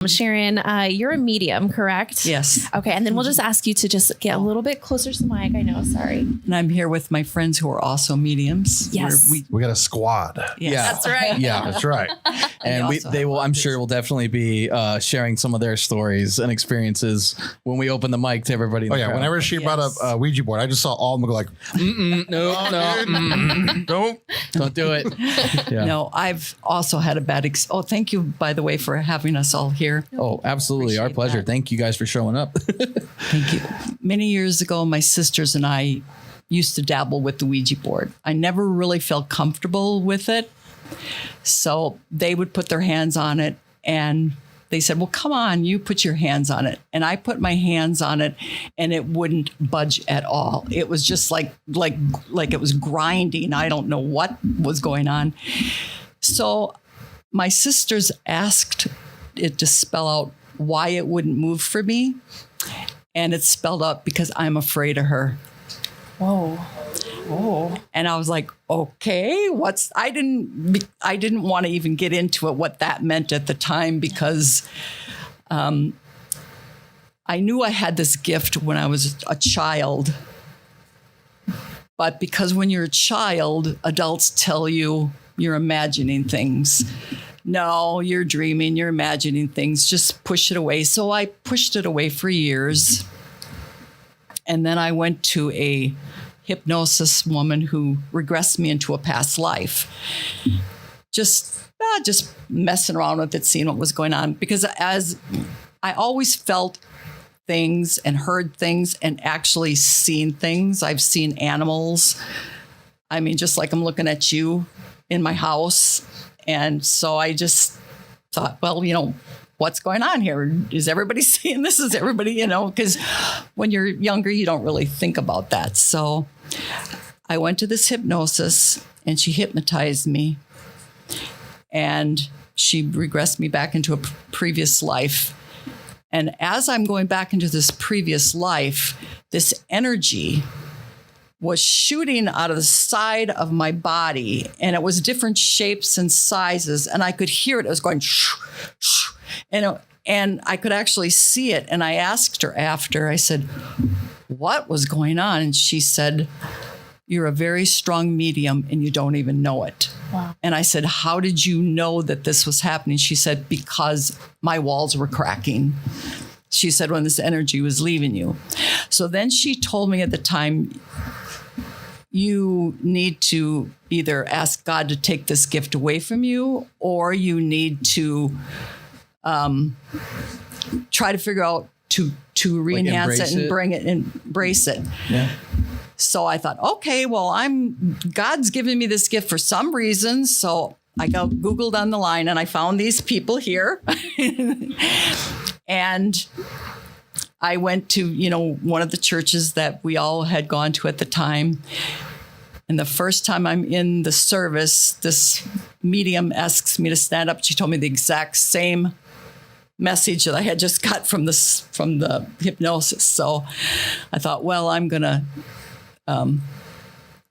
Sharon, you're a medium, correct? Yes. Okay, and then we'll just ask you to just get a little bit closer to the mic. I know, sorry. And I'm here with my friends who are also mediums. Yes. We got a squad. Yes. Yeah. That's right. Yeah. That's right. And also they have will, I'm sure, will definitely be sharing some of their stories and experiences when we open the mic to everybody. In Oh the yeah. crowd. Whenever she brought up a Ouija board, I just saw all of them go like, no, don't do it. Yeah. No, I've also had a bad Oh, thank you, by the way, for having us all here. Oh, absolutely. Our Appreciate pleasure. that. Thank you guys for showing up. Thank you. Many years ago, my sisters and I used to dabble with the Ouija board. I never really felt comfortable with it. So they would put their hands on it and they said, well, come on, you put your hands on it. And I put my hands on it and it wouldn't budge at all. It was just like it was grinding. I don't know what was going on. So my sisters asked it to spell out why it wouldn't move for me. And it spelled out because I'm afraid of her. Whoa. And I was like, okay, I didn't want to even get into it, what that meant at the time, because I knew I had this gift when I was a child. But because when you're a child, adults tell you you're imagining things. No, you're dreaming, you're imagining things, just push it away. So I pushed it away for years. And then I went to a hypnosis woman who regressed me into a past life. Just messing around with it, seeing what was going on. Because as I always felt things and heard things and actually seen things. I've seen animals. I mean, just like I'm looking at you in my house. And so I just thought, well, what's going on here? Is everybody seeing this? Is everybody, because when you're younger, you don't really think about that. So I went to this hypnosis and she hypnotized me and she regressed me back into a previous life. And as I'm going back into this previous life, this energy was shooting out of the side of my body, and it was different shapes and sizes, and I could hear it. It was going shh, shh, and I could actually see it. And I asked her after, I said, what was going on? And she said, you're a very strong medium and you don't even know it. Wow. And I said, how did you know that this was happening? She said, because my walls were cracking. She said, when this energy was leaving you. So then she told me at the time, you need to either ask God to take this gift away from you, or you need to try to figure out to re-enhance it and bring it and embrace it. Yeah. So I thought, okay, well, God's given me this gift for some reason. So I Googled on the line and I found these people here. And I went to, one of the churches that we all had gone to at the time. And the first time I'm in the service, this medium asks me to stand up. She told me the exact same message that I had just got from the hypnosis. So I thought, well, I'm going to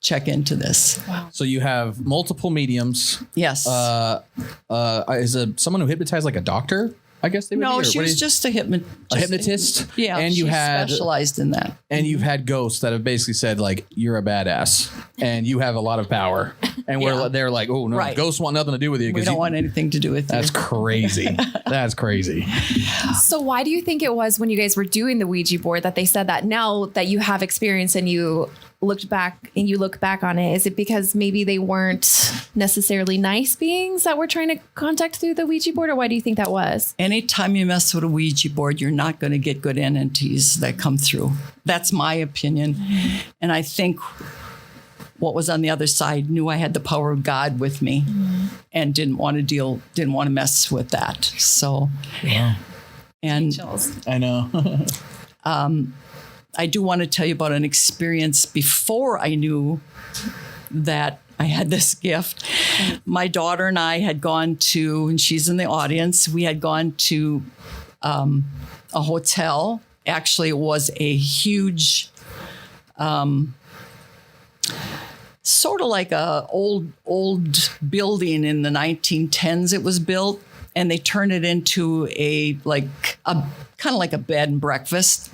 check into this. Wow. So you have multiple mediums. Yes. Is someone who hypnotized like a doctor? I guess they would be. No, Or she what was is- just a hypnotist. a hypnotist. Yeah. And you she had specialized in that. and you've had ghosts that have basically said like you're a badass and you have a lot of power, and Yeah. they're like, oh no, Right. ghosts want nothing to do with you We because don't want anything to do with that's you. crazy. That's crazy. So why do you think it was when you guys were doing the Ouija board that they said that now that you have experience and you look back on it? Is it because maybe they weren't necessarily nice beings that were trying to contact through the Ouija board, or why do you think that was? Anytime you mess with a Ouija board, you're not going to get good entities that come through. That's my opinion. And I think what was on the other side knew I had the power of God with me and didn't want to mess with that. So, Yeah. and Chills. I know. I do want to tell you about an experience before I knew that I had this gift. My daughter and I had gone to, and she's in the audience, we had gone to a hotel. Actually, it was a huge, sort of like a old building in the 1910s it was built. and they turned it into a kind of like a bed and breakfast.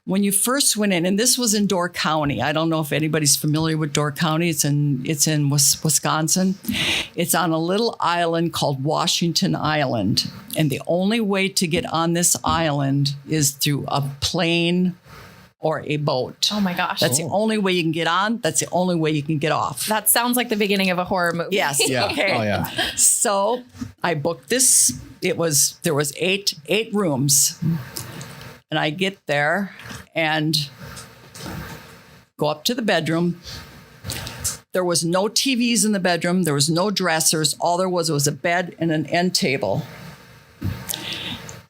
When you first went in, and this was in Door County. I don't know if anybody's familiar with Door County. It's in Wisconsin. It's on a little island called Washington Island. And the only way to get on this island is through a plane or a boat. Oh my gosh. That's the only way you can get on. That's the only way you can get off. That sounds like the beginning of a horror movie. Yes. Yeah. Okay. Oh yeah. So I booked this. There was eight rooms. And I get there and go up to the bedroom. There was no TVs in the bedroom. There was no dressers. All there was a bed and an end table.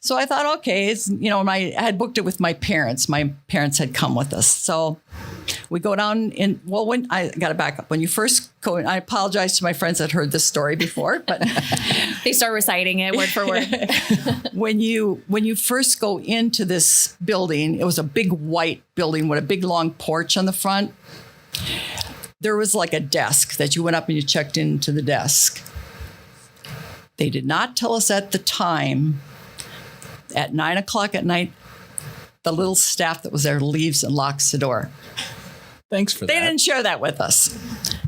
So I thought, okay, I had booked it with my parents. My parents had come with us. So we go down when I got to back up. When you first go in, I apologize to my friends that heard this story before, but They start reciting it word for word. when you first go into this building, it was a big white building with a big long porch on the front. There was like a desk that you went up and you checked into the desk. They did not tell us at the time. At 9:00 at night, the little staff that was there leaves and locks the door. Thanks for They that. didn't share that with us.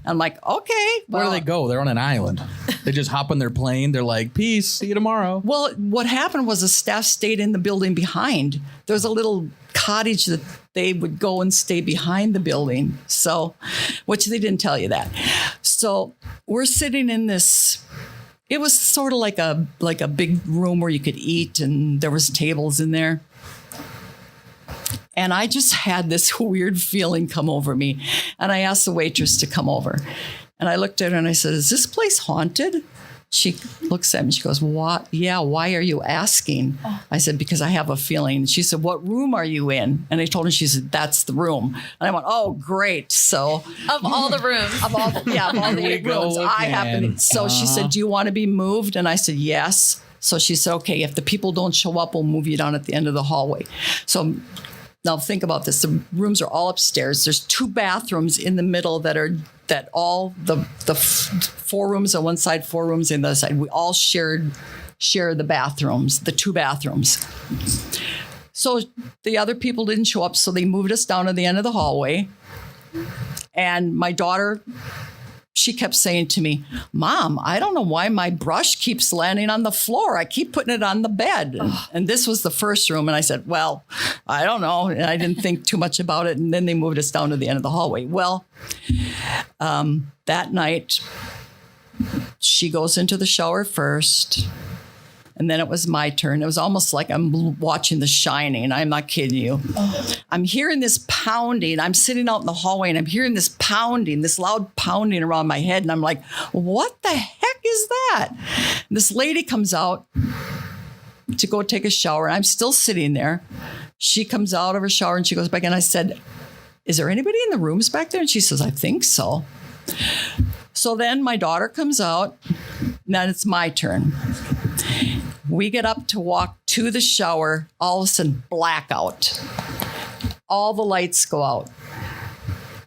I'm like, okay. Where do they go? They're on an island. They just hop on their plane. They're like, peace, see you tomorrow. Well, what happened was the staff stayed in the building behind. There was a little cottage that they would go and stay behind the building. So, which they didn't tell you that. So we're sitting in this. It was sort of like a big room where you could eat, and there was tables in there. And I just had this weird feeling come over me. And I asked the waitress to come over. And I looked at her and I said, "Is this place haunted?" She looks at me. She goes, "What? Yeah, why are you asking?" I said, "Because I have a feeling." She said, "What room are you in?" And I told her, she said, "That's the room." And I went, "Oh, great." So Of all the rooms. of all the 8 go rooms, I happen. again. So she said, "Do you want to be moved?" And I said, "Yes." So she said, "Okay, if the people don't show up, we'll move you down at the end of the hallway." So now think about this. The rooms are all upstairs. There's 2 bathrooms in the middle that all the 4 rooms on one side, 4 rooms on the other side. We all share the bathrooms, the 2 bathrooms. So the other people didn't show up, so they moved us down to the end of the hallway. And my daughter, she kept saying to me, "Mom, I don't know why my brush keeps landing on the floor. I keep putting it on the bed." And this was the first room. And I said, "Well, I don't know." And I didn't think too much about it. And then they moved us down to the end of the hallway. Well, that night, she goes into the shower first. And then it was my turn. It was almost like I'm watching The Shining. I'm not kidding you. I'm hearing this pounding. I'm sitting out in the hallway and I'm hearing this pounding, this loud pounding around my head. And I'm like, what the heck is that? And this lady comes out to go take a shower. And I'm still sitting there. She comes out of her shower and she goes back. And I said, "Is there anybody in the rooms back there?" And she says, "I think so." So then my daughter comes out. Now it's my turn. We get up to walk to the shower. All of a sudden, blackout. All the lights go out.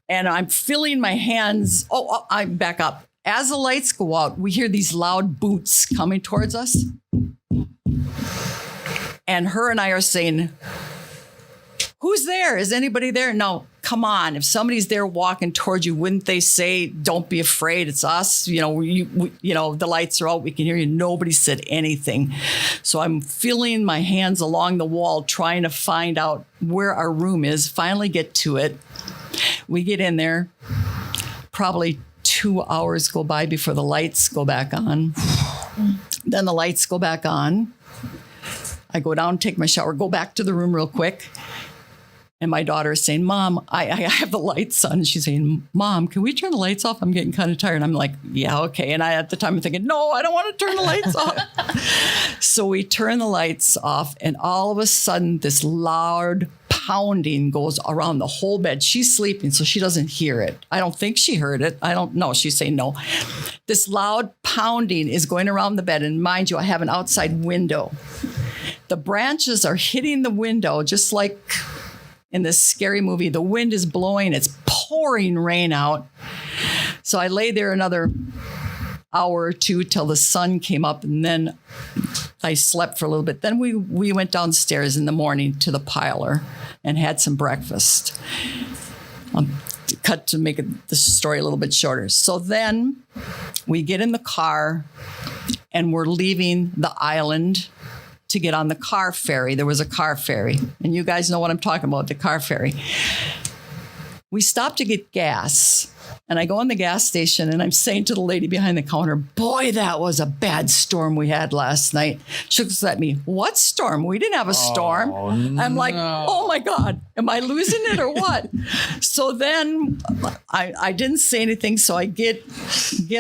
And I'm feeling my hands. I'm back up. As the lights go out, we hear these loud boots coming towards us. And her and I are saying, "Who's there? Is anybody there?" No, come on. If somebody's there walking towards you, wouldn't they say, "Don't be afraid, it's us"? The lights are out. We can hear you. Nobody said anything. So I'm feeling my hands along the wall, trying to find out where our room is. Finally get to it. We get in there. Probably 2 hours go by before the lights go back on. Then the lights go back on. I go down, take my shower, go back to the room real quick. And my daughter is saying, "Mom, I have the lights on." And she's saying, "Mom, can we turn the lights off? I'm getting kind of tired." And I'm like, "Yeah, okay." And at the time I'm thinking, "No, I don't want to turn the lights off." So we turn the lights off. And all of a sudden, this loud pounding goes around the whole bed. She's sleeping, so she doesn't hear it. I don't think she heard it. I don't know. She's saying no. This loud pounding is going around the bed. And mind you, I have an outside window. The branches are hitting the window just like in this scary movie. The wind is blowing. It's pouring rain out. So I lay there another hour or two till the sun came up, and then I slept for a little bit. Then we went downstairs in the morning to the parlor and had some breakfast. Cut to make the story a little bit shorter. So then we get in the car and we're leaving the island to get on the car ferry. There was a car ferry, and you guys know what I'm talking about, the car ferry. We stopped to get gas, and I go in the gas station, and I'm saying to the lady behind the counter, boy, that was a bad storm we had last night. She looks at me, what storm? We didn't have a storm. I'm like, oh my God, am I losing it or what? So then I didn't say anything. So I get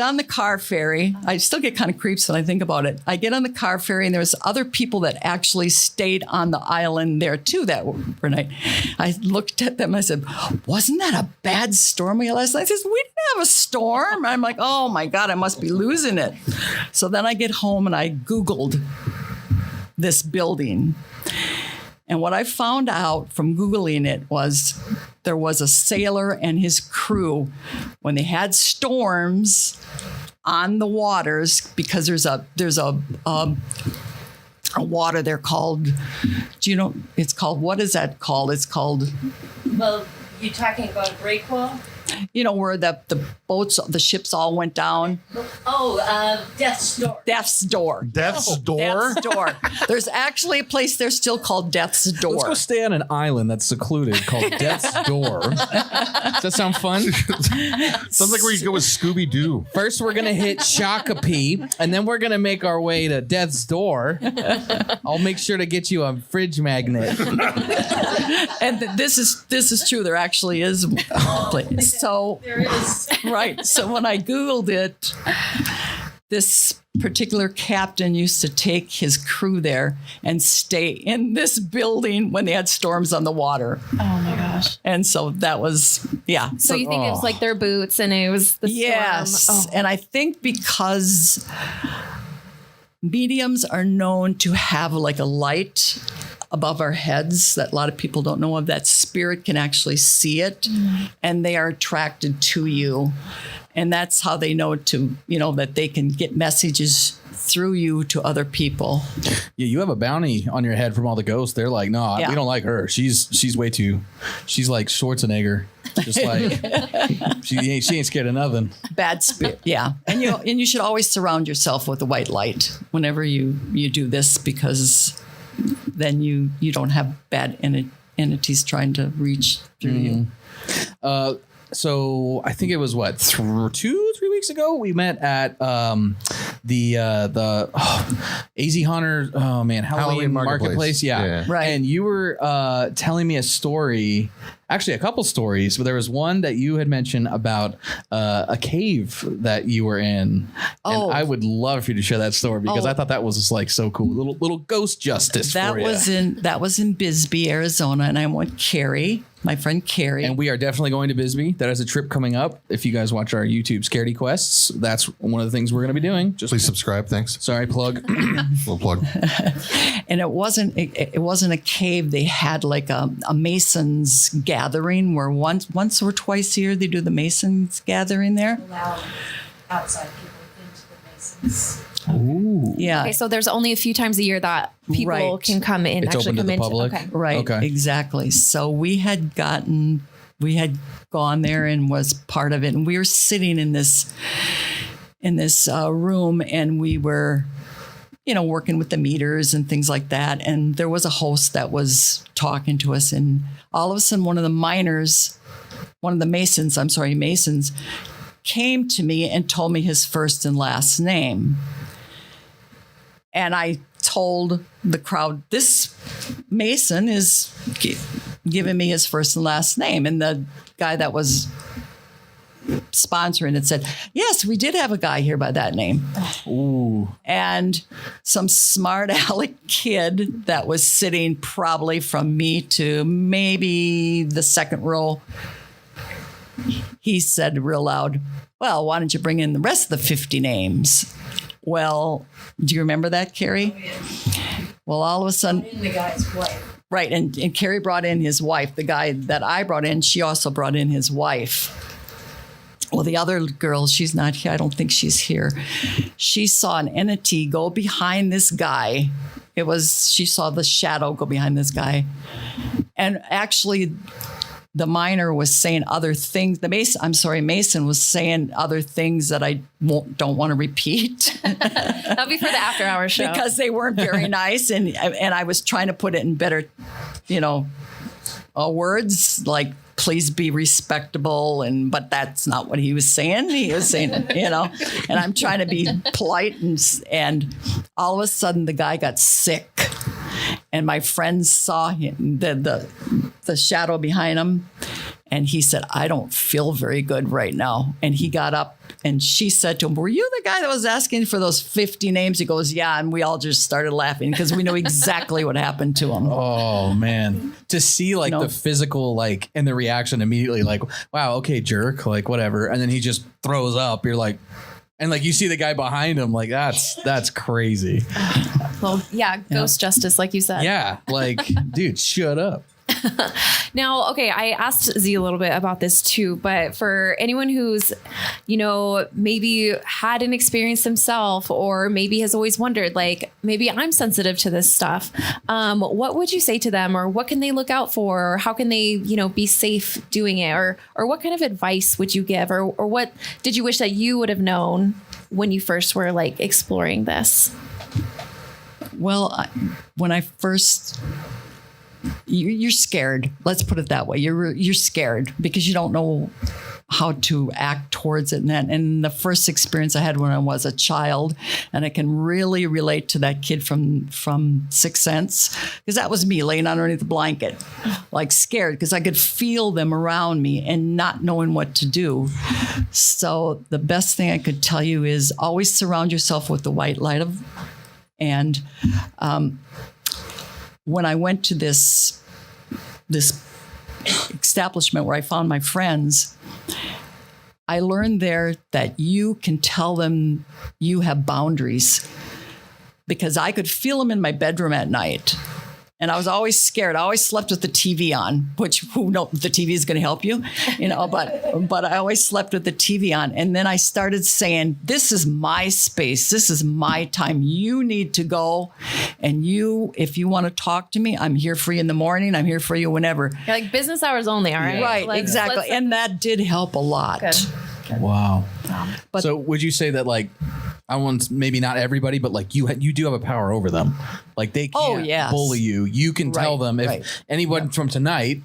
on the car ferry. I still get kind of creeps when I think about it. I get on the car ferry, and there's other people that actually stayed on the island there too that night. I looked at them. I said, wasn't that a bad storm we had last night? I says, we didn't have a storm. I'm like, oh my God, I must be losing it. So then I get home and I Googled this building. And what I found out from Googling it was there was a sailor and his crew when they had storms on the waters, because there's a water there called, do you know, it's called, what is that called? It's called... Well, you're talking about a breakwall? You know, where the boats, the ships all went down. Oh, Death's Door. Death's Door. Death's Door? Death's Door. There's actually a place there still called Death's Door. Let's go stay on an island that's secluded called Death's Door. Does that sound fun? Sounds like where you go with Scooby-Doo. First, we're going to hit Shakopee, and then we're going to make our way to Death's Door. I'll make sure to get you a fridge magnet. And this is true. There actually is a place. So There is. right. So when I Googled it, this particular captain used to take his crew there and stay in this building when they had storms on the water. Oh my gosh. And so that was, yeah. So you think it was like their boots and it was the Yes. storm? Oh. And I think because mediums are known to have like a light above our heads that a lot of people don't know of, that spirit can actually see it and they are attracted to you. And that's how they know to, you know, that they can get messages through you to other people. Yeah, you have a bounty on your head from all the ghosts. They're like, no, Yeah. we don't like her. She's way too. She's like Schwarzenegger. Just like she ain't scared of nothing. Bad spirit. Yeah. And you should always surround yourself with a white light whenever you do this, because then you don't have bad entities trying to reach through you. So I think it was what 3 weeks ago we met at the AZ Hunter. Oh man, Halloween Marketplace. Yeah. Right. And you were telling me a story. Actually, a couple stories, but there was one that you had mentioned about a cave that you were in. Oh. And I would love for you to share that story because I thought that was just like so cool. Little ghost justice. That for you. was in Bisbee, Arizona, and I went Carrie, my friend Carrie. And we are definitely going to Bisbee. That is a trip coming up. If you guys watch our YouTube Scaredyquests, that's one of the things we're going to be doing. Just Please subscribe. Thanks. sorry, plug. Little plug. And it wasn't a cave. They had like a Masons gathering where once or twice a year they do the Masons gathering there. Allow outside people into the Masons. Ooh. Yeah. Okay, so there's only a few times a year that people Right. can come in. It's actually open to come the into. public? Okay. Right. Okay. Exactly. So we had gone there and was part of it, and we were sitting in this room, and we were, working with the meters and things like that. And there was a host that was talking to us, and all of a sudden, one of the Masons, came to me and told me his first and last name. And I told the crowd, this Mason is giving me his first and last name. And the guy that was sponsoring it said, yes, we did have a guy here by that name. Ooh. And some smart aleck kid that was sitting probably from me to maybe the second row, he said real loud, well, why don't you bring in the rest of the 50 names? Well, do you remember that, Carrie? Well, all of a sudden, In the guy's wife. right, and Carrie brought in his wife. The guy that I brought in, she also brought in his wife. well, the other girl, she's not here. I don't think she's here. She saw an entity go behind this guy. She saw the shadow go behind this guy. And actually, the miner was saying other things. Mason was saying other things that I don't want to repeat. That'll be for the after hours show. Because they weren't very nice. And I was trying to put it in better, words, like, please be respectable. But that's not what he was saying. He was saying, and I'm trying to be polite. And all of a sudden the guy got sick. And my friends saw him, the shadow behind him. And he said, I don't feel very good right now. And he got up and she said to him, were you the guy that was asking for those 50 names? He goes, yeah. And we all just started laughing because we knew exactly what happened to him. Oh, man. To see like the physical, like, and the reaction immediately, like, wow, okay, jerk, like whatever. And then he just throws up. You're like, and like you see the guy behind him, like that's crazy. Well, yeah, ghost justice, like you said. Yeah, like, dude, shut up. Now, okay, I asked Z a little bit about this too, but for anyone who's, maybe had an experience themselves or maybe has always wondered, like, maybe I'm sensitive to this stuff. What would you say to them, or what can they look out for, or how can they, be safe doing it, or what kind of advice would you give, or what did you wish that you would have known when you first were like exploring this? Well, when I first... You're scared. Let's put it that way. You're scared because you don't know how to act towards it. And the first experience I had when I was a child, and I can really relate to that kid from Sixth Sense, because that was me laying underneath the blanket, like scared because I could feel them around me and not knowing what to do. So the best thing I could tell you is always surround yourself with the white light of, and when I went to this establishment where I found my friends, I learned there that you can tell them you have boundaries, because I could feel them in my bedroom at night. And I was always scared. I always slept with the TV on, which who knows the TV is going to help you, but I always slept with the TV on. And then I started saying, this is my space. This is my time. You need to go. And if you want to talk to me, I'm here for you in the morning. I'm here for you whenever. You're like business hours only. All right. Right. Exactly. And that did help a lot. Good. Wow. But so would you say that, like, I want, maybe not everybody, but like you do have a power over them. Like they can't bully you. You can tell them if anyone from tonight,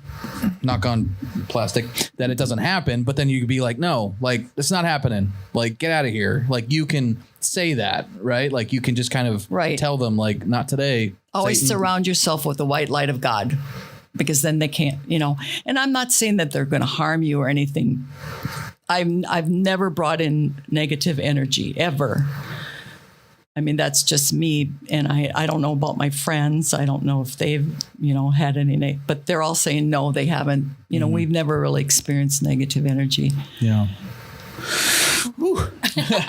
knock on plastic, that it doesn't happen, but then you could be like, no, like it's not happening. Like get out of here. Like you can say that, right? Like you can just kind of tell them like, not today. Always Satan. surround yourself with the white light of God, because then they can't, and I'm not saying that they're going to harm you or anything. I've never brought in negative energy ever. I mean, that's just me. And I don't know about my friends. I don't know if they've, had any, but they're all saying, no, they haven't. We've never really experienced negative energy. Yeah.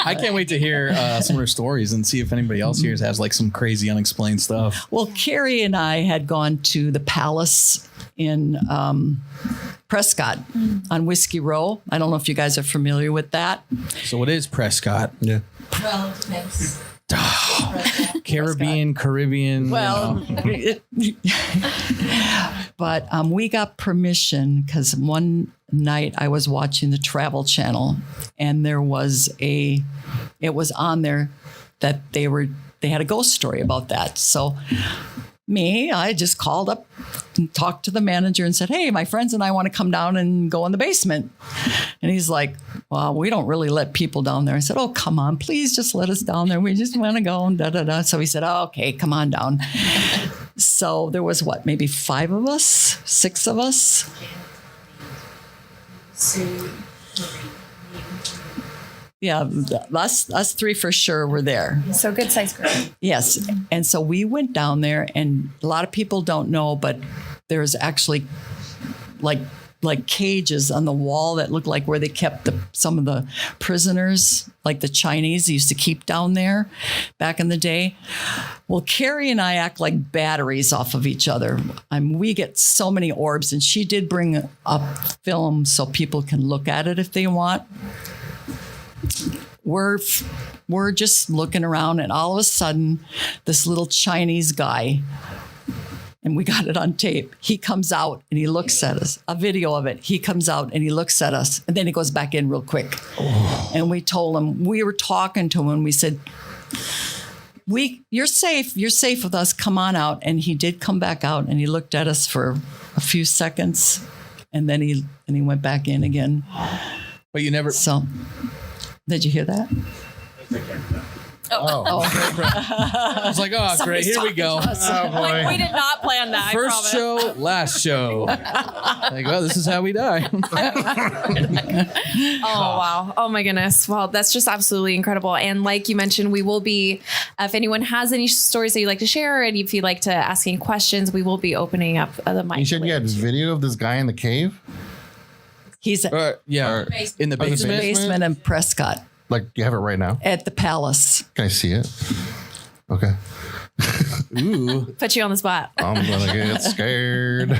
I can't wait to hear some of their stories and see if anybody else here has like some crazy unexplained stuff. Well, Carrie and I had gone to the Palace in Prescott on Whiskey Row. I don't know if you guys are familiar with that. So it is Prescott. Yeah. Well, it depends. Caribbean. Well, but we got permission because one night I was watching the Travel Channel, and it was on there that they had a ghost story about that. So I just called up and talked to the manager and said, hey, my friends and I want to come down and go in the basement. And he's like, well, we don't really let people down there. I said, oh, come on, please just let us down there. We just want to go and da-da-da. So he said, oh, okay, come on down. So there was maybe 5 of us, 6 of us. Sue, Yeah, us 3 for sure were there. So good size group. Yes. And so we went down there, and a lot of people don't know, but there's actually like cages on the wall that look like where they kept some of the prisoners, like the Chinese used to keep down there back in the day. Well, Carrie and I act like batteries off of each other. We get so many orbs, and she did bring up film so people can look at it if they want. we're just looking around, and all of a sudden, this little Chinese guy, and we got it on tape. He comes out and he looks at us. A video of it. He comes out and he looks at us, and then he goes back in real quick. Oh. And we told him, we were talking to him, and we said, you're safe. You're safe with us. Come on out. And he did come back out, and he looked at us for a few seconds, and then he went back in again. But you never. So, did you hear that? Oh. I was like, oh, great. Here we go. Oh, boy. Like, we did not plan that. First show, last show. Like, well, this is how we die. Oh, wow. Oh, my goodness. Well, that's just absolutely incredible. And like you mentioned, we will be, if anyone has any stories that you'd like to share, and if you'd like to ask any questions, we will be opening up the mic. You said you had this video of this guy in the cave? He's in the basement. basement in Prescott Like, you have it right now? at the Palace. Can I see it? Okay. Ooh. Put you on the spot. I'm going to get scared.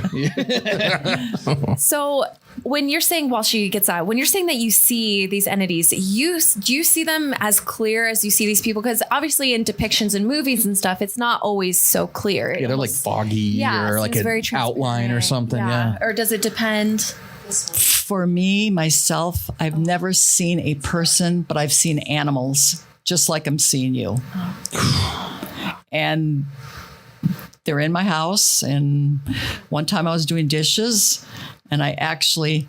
So when you're saying while she gets out, when you're saying that you see these entities, do you see them as clear as you see these people? Because obviously in depictions and movies and stuff, it's not always so clear. Yeah, they're like foggy or like an outline or something. Yeah. Or does it depend? For me, myself, I've never seen a person, but I've seen animals, just like I'm seeing you. And they're in my house. And one time I was doing dishes, and I actually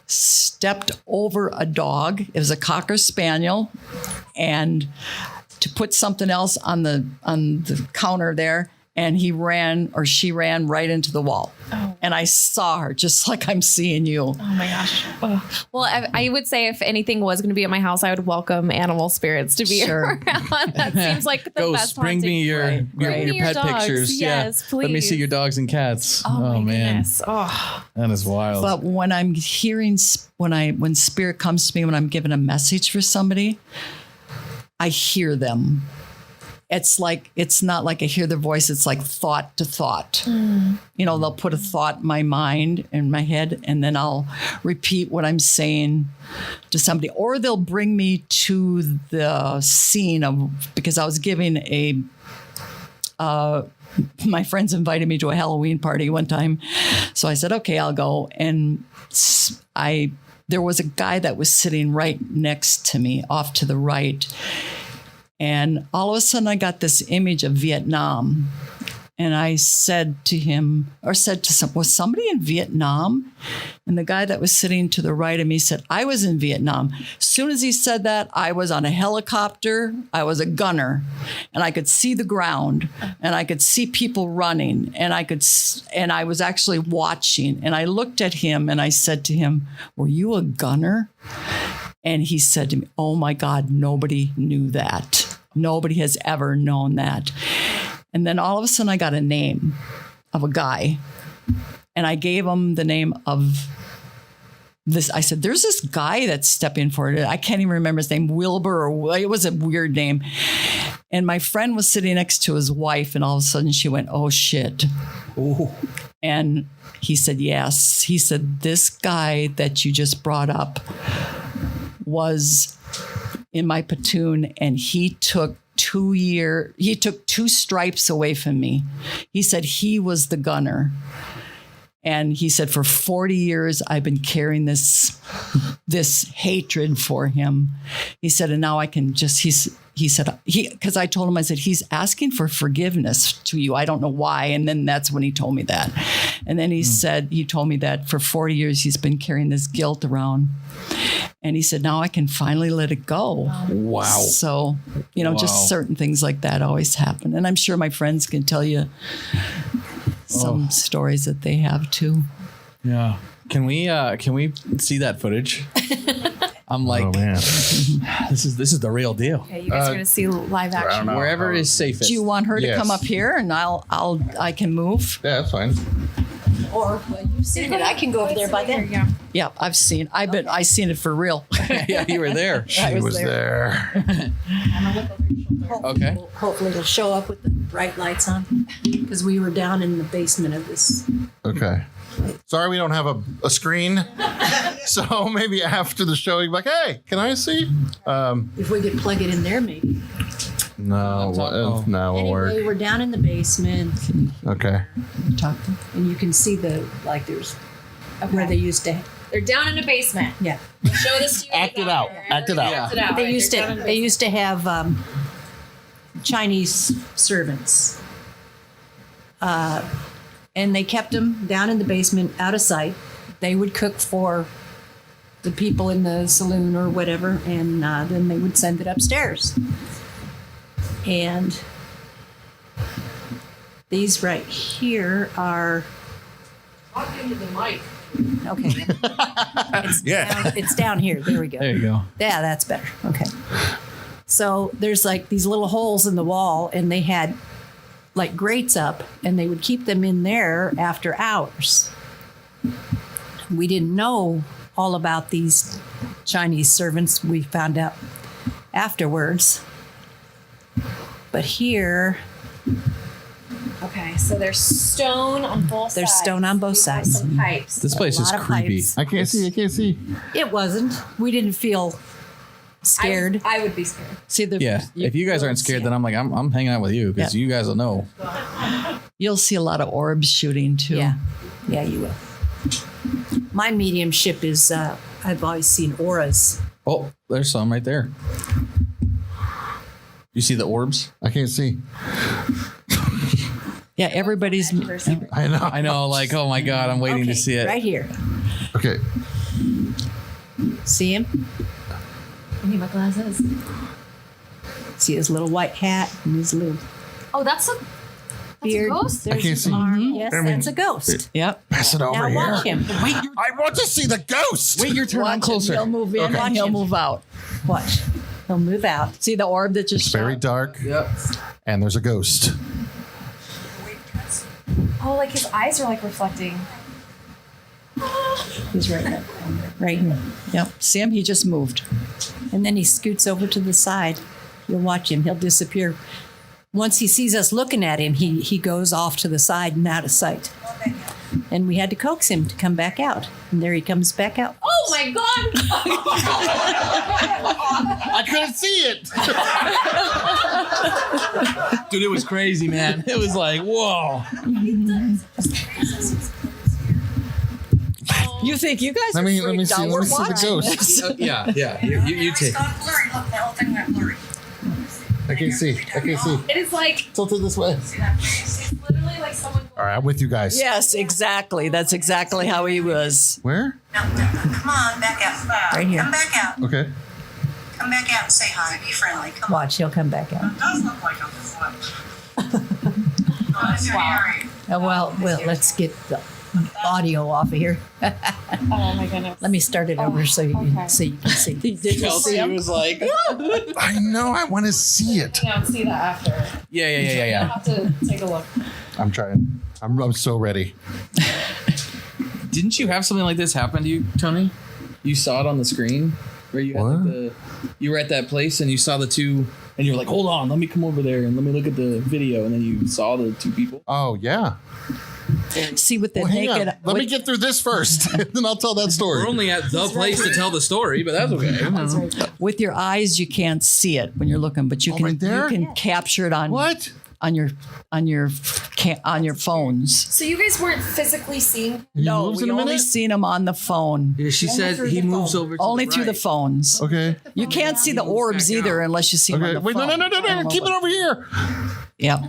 stepped over a dog. It was a Cocker Spaniel. And to put something else on the counter there, and she ran right into the wall. Oh. And I saw her just like I'm seeing you. Oh my gosh. Oh. Well, I would say if anything was going to be at my house, I would welcome animal spirits to be around. That seems like the best bring haunting. me your pet dogs. pictures. Yes, please. Let me see your dogs and cats. Oh my man. goodness. Oh. That is wild. But when I'm hearing, when spirit comes to me, when I'm giving a message for somebody, I hear them. It's not like I hear their voice. It's like thought to thought. Mm. You know, they'll put a thought in my mind, in my head, and then I'll repeat what I'm saying to somebody. Or they'll bring me to the scene because I was giving my friends invited me to a Halloween party one time. So I said, okay, I'll go. And there was a guy that was sitting right next to me, off to the right. And all of a sudden I got this image of Vietnam. And I said to was somebody in Vietnam? And the guy that was sitting to the right of me said, I was in Vietnam. As soon as he said that, I was on a helicopter. I was a gunner, and I could see the ground, and I could see people running, and I was actually watching. And I looked at him and I said to him, were you a gunner? And he said to me, oh my God, nobody knew that. Nobody has ever known that. And then all of a sudden I got a name of a guy, and I gave him the name of this. I said, there's this guy that's stepping forward. I can't even remember his name, Wilbur, or it was a weird name. And my friend was sitting next to his wife, and all of a sudden she went, oh shit. Ooh. And he said, yes. He said, this guy that you just brought up was in my platoon, and he took 2 stripes away from me. He said he was the gunner. And he said, for 40 years, I've been carrying this hatred for him. He said, and now I can just, because I told him, I said, he's asking for forgiveness to you. I don't know why. And then that's when he told me that. And then he told me that for 40 years, he's been carrying this guilt around. And he said, now I can finally let it go. Wow. So, just certain things like that always happen. And I'm sure my friends can tell you some stories that they have too. Yeah. Can we see that footage? I'm like, oh, man. this is the real deal. Okay, you guys are gonna see live action. Wherever is safest. Do you want her to come up here and I can move? Yeah, that's fine. Or you've seen it. I can go over there by then. Yeah, I've seen it for real. Yeah, you were there. She was there. Okay. Hopefully it'll show up with the bright lights on, because we were down in the basement of this. Okay. Sorry we don't have a screen. So maybe after the show, you're like, hey, can I see? If we could plug it in there, maybe. No, no, won't work. Anyway, we're down in the basement, Okay. and you can see there's where they used to. They're down in a basement. Yeah, Show this to you. Act it out. Act it out. Yeah. Act it out. they used to have Chinese servants, and they kept them down in the basement, out of sight. They would cook for the people in the saloon or whatever, and then they would send it upstairs. And these right here are. Talk into the mic. Okay. It's down here. There we go. There you go. Yeah, that's better. Okay. So there's like these little holes in the wall, and they had like grates up, and they would keep them in there after hours. We didn't know all about these Chinese servants. We found out afterwards. But here, Okay, so there's stone on both sides. There's stone on both You have sides. Some pipes. This place is lot of creepy. pipes. I can't see. it wasn't. We didn't feel scared. I would be scared. See the Yeah. If you guys aren't scared, then I'm like, I'm hanging out with you because you guys will know. you'll see a lot of orbs shooting too. Yeah, you will. My mediumship is, I've always seen auras. Oh, there's some right there. You see the orbs? I can't see. Yeah, everybody's. I know. I know, like, oh my God, I'm waiting to see it. Right here. Okay. See him? I need my glasses. See his little white hat and his little Oh, that's a beard. ghost? I can't see. Yes, that's a ghost. Yep. Pass it over Now here. watch him. I want to see the ghost. Wait your turn on closer. He'll move in and he'll move out. Watch. He'll move out. See the orb that just Very shot? dark, Yep. and there's a ghost. Oh, like his eyes are like reflecting. He's right there. Right here. Yep. See him? He just moved. And then he scoots over to the side. You'll watch him. He'll disappear. Once he sees us looking at him, he goes off to the side and out of sight. And we had to coax him to come back out. And there he comes back out. Oh my god! I couldn't see it. Dude, it was crazy, man. It was like, whoa. You think you guys Let are me freaked see. out? Let We're me see the watching ghost. this. Yeah. You take it. Got blurry. Look, the whole thing went blurry. I can't see. It is like Tilted this way. See that face? it's literally like someone. All right, I'm with you guys. Yes, exactly. That's exactly how he was. Where? No, come on, back out. Right here. Come back out. Okay. Come back out and say hi. Be friendly. Come on. Watch, he'll come back out. It does look like a foot. Oh, that's hairy. Well, let's get the audio off of here. Oh my goodness. Let me start it over so you can see. Did you see him? was like, I know. I want to see it. I don't see that after. yeah. I'll have to take a look. I'm trying. I'm so ready. Didn't you have something like this happen to you, Tony? You saw it on the screen where you had What? you were at that place and you saw the two, and you were like, hold on, let me come over there and let me look at the video, and then you saw the two people. Oh yeah. See with the Well, hang naked. on. Let me get through this first, then I'll tell that story. We're only at the place to tell the story, but that's okay. With your eyes, you can't see it when you're looking, but you Oh, can right there? you can capture it on What? on your phones. So you guys weren't physically seeing? He No, moves we in a only minute? seen him on the phone. Yeah, she said he moves over to Only the through the right. phones. Okay. You can't see the orbs back either out. unless you see him on Okay. the Wait, phone. no. Keep it over here. Yep.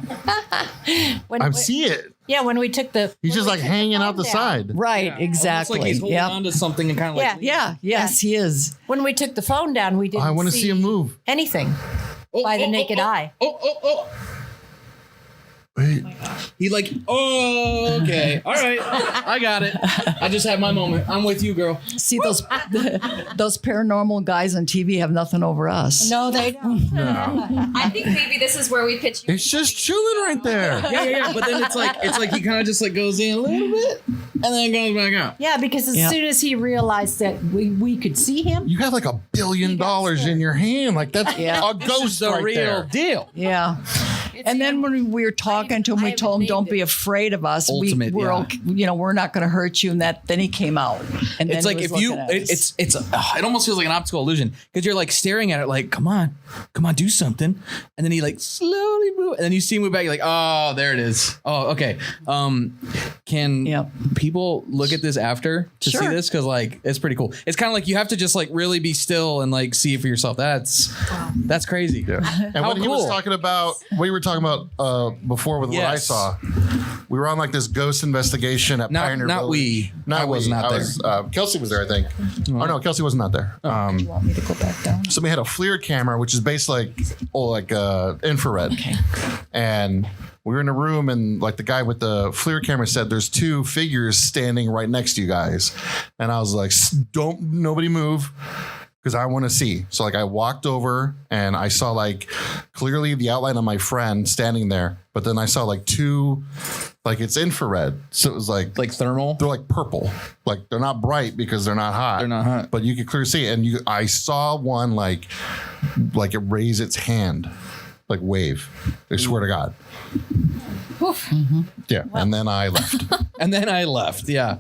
I see it. Yeah, when we took the. He's just like hanging out the side. Right. Almost Exactly. like he's holding Yep. on to something and kind of like. Yeah. Yes, he is. When we took the phone down, we didn't I want to see him move. anything by the naked eye. Oh. Wait. He like, oh, okay. All right. I got it. I just had my moment. I'm with you, girl. See those those paranormal guys on TV have nothing over us. No, they don't. I think maybe this is where we pitch you. It's just chilling right there. Yeah. But then it's like he kind of just like goes in a little bit and then goes back out. Yeah, because as Yeah. soon as he realized that we could see him, You have like $1 billion in your hand. Like that's a This is ghost the right real there. deal. Yeah. And then when we were talking to him, we told him, "Don't be afraid of us. Ultimate, we're yeah. okay, we're not going to hurt you." And then he came out. And then It's like he was if you, looking at us. it almost feels like an optical illusion because you're like staring at it like, come on, do something. And then he like slowly move. And then you see him move back. You're like, oh, there it is. Oh, okay. Can people look at this after to see this? Cause like, it's pretty cool. It's kind of like you have to just like really be still and like see it for yourself. That's crazy. Yeah. And How what he was talking about, what you were talking about before with what I saw, we were on like this ghost investigation at Pioneer Village. I was not there. Kelsey was there, I think. Oh no, Kelsey was not there. Do you want me to go back down? So we had a FLIR camera, which is basically like infrared. Okay. And we were in a room, and like the guy with the FLIR camera said, "There's two figures standing right next to you guys." And I was like, "Don't nobody move." Because I want to see. So like I walked over and I saw like clearly the outline of my friend standing there. But then I saw like two, like it's infrared. So it was like thermal. They're like purple. Like they're not bright because they're not hot. They're not hot. But you could clearly see it. And I saw one like it raise its hand, like wave. I swear to God. Yeah. And then I left. Yeah.